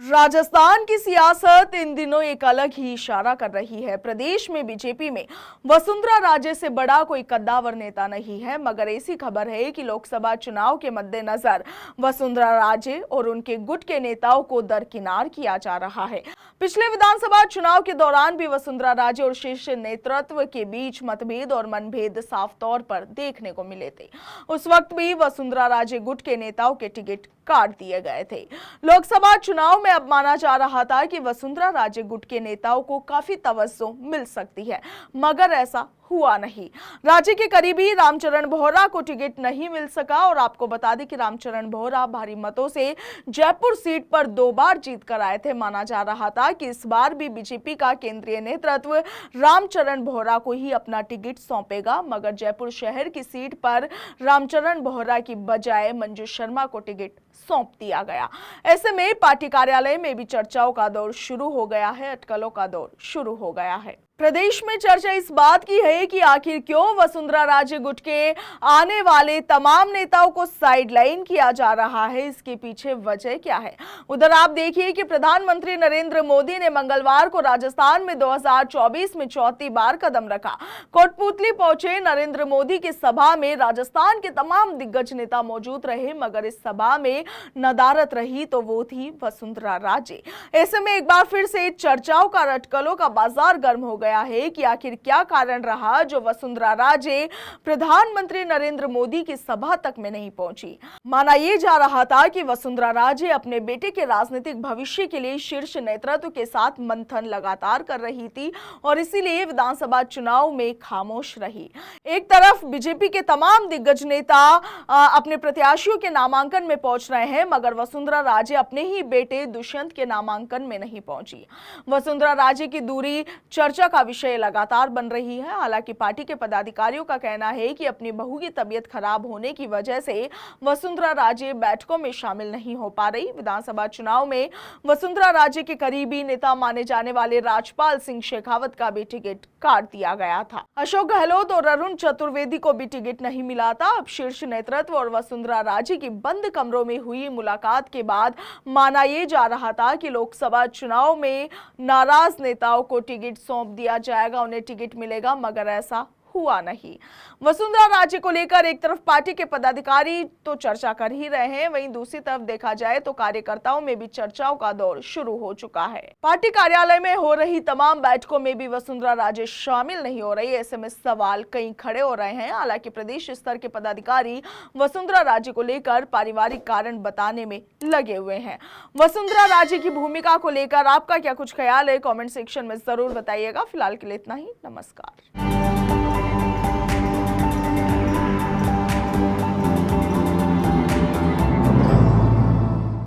राजस्थान की सियासत इन दिनों एक अलग ही इशारा कर रही है। प्रदेश में बीजेपी में वसुंधरा राजे से बड़ा कोई कद्दावर नेता नहीं है, मगर ऐसी खबर है कि लोकसभा चुनाव के मद्देनजर वसुंधरा राजे और उनके गुट के नेताओं को दरकिनार किया जा रहा है। पिछले विधानसभा चुनाव के दौरान भी वसुंधरा राजे और शीर्ष नेतृत्व के बीच मतभेद और मनभेद साफ तौर पर देखने को मिले थे। उस वक्त भी वसुंधरा राजे गुट के नेताओं के टिकट काट दिए गए थे। लोकसभा चुनाव में अब माना जा रहा था कि वसुंधरा राजे गुट के नेताओं को काफी तवज्जो मिल सकती है, मगर ऐसा हुआ नहीं। राज्य के करीबी रामचरण बोहरा को टिकट नहीं मिल सका और आपको बता दें कि रामचरण बोहरा भारी मतों से जयपुर सीट पर 2 बार जीत कर आए थे। माना जा रहा था कि इस बार भी बीजेपी का केंद्रीय नेतृत्व रामचरण बोहरा को ही अपना टिकट सौंपेगा, मगर जयपुर शहर की सीट पर रामचरण बोहरा की बजाय मंजू शर्मा को टिकट सौंप दिया गया। ऐसे में पार्टी कार्यालय में भी चर्चाओं का दौर शुरू हो गया है, अटकलों का दौर शुरू हो गया है। प्रदेश में चर्चा इस बात की है कि आखिर क्यों वसुंधरा राजे गुट के आने वाले तमाम नेताओं को साइडलाइन किया जा रहा है, इसके पीछे वजह क्या है। उधर आप देखिए कि प्रधानमंत्री नरेंद्र मोदी ने मंगलवार को राजस्थान में 2024 में चौथी बार कदम रखा। कोटपुतली पहुंचे नरेंद्र मोदी की सभा में राजस्थान के तमाम दिग्गज नेता मौजूद रहे, मगर इस सभा में नदारत रही तो वो थी वसुंधरा राजे। ऐसे में एक बार फिर से चर्चाओं का अटकलों का बाजार गर्म हो गया है कि आखिर क्या कारण रहा जो वसुंधरा राजे प्रधानमंत्री नरेंद्र मोदी की सभा तक में नहीं पहुंची। माना यह जा रहा था कि वसुंधरा राजे अपने बेटे के राजनीतिक भविष्य के लिए शीर्ष नेतृत्व के साथ मंथन लगातार कर रही थी और इसीलिए विधानसभा चुनाव में खामोश रही। एक तरफ बीजेपी के तमाम दिग्गज नेता अपने प्रत्याशियों के नामांकन में पहुंच रहे हैं, मगर वसुंधरा राजे अपने ही बेटे दुष्यंत के नामांकन में नहीं पहुंची। वसुंधरा राजे की दूरी चर्चा का विषय लगातार बन रही है। हालांकि पार्टी के पदाधिकारियों का कहना है कि अपनी बहू की तबीयत खराब होने की वजह से वसुंधरा राजे बैठकों में शामिल नहीं हो पा रही। विधानसभा चुनाव में वसुंधरा राजे के करीबी नेता माने जाने वाले राजपाल सिंह शेखावत का भी टिकट काट दिया गया था। अशोक गहलोत और अरुण चतुर्वेदी को भी टिकट नहीं मिला था। अब शीर्ष नेतृत्व और वसुंधरा राजे की बंद कमरों में हुई मुलाकात के बाद माना यह जा रहा था कि लोकसभा चुनाव में नाराज नेताओं को टिकट सौंप दिया जाएगा, उन्हें टिकट मिलेगा, मगर ऐसा हुआ नहीं। वसुंधरा राजे को लेकर एक तरफ पार्टी के पदाधिकारी तो चर्चा कर ही रहे हैं, वहीं दूसरी तरफ देखा जाए तो कार्यकर्ताओं में भी चर्चाओं का दौर शुरू हो चुका है। पार्टी कार्यालय में हो रही तमाम बैठकों में भी वसुंधरा राजे शामिल नहीं हो रही। ऐसे में सवाल कई खड़े हो रहे हैं। हालांकि प्रदेश स्तर के पदाधिकारी वसुंधरा राजे को लेकर पारिवारिक कारण बताने में लगे हुए हैं। वसुंधरा राजे की भूमिका को लेकर आपका क्या कुछ ख्याल है, कॉमेंट सेक्शन में जरूर बताइएगा। फिलहाल के लिए इतना ही। नमस्कार।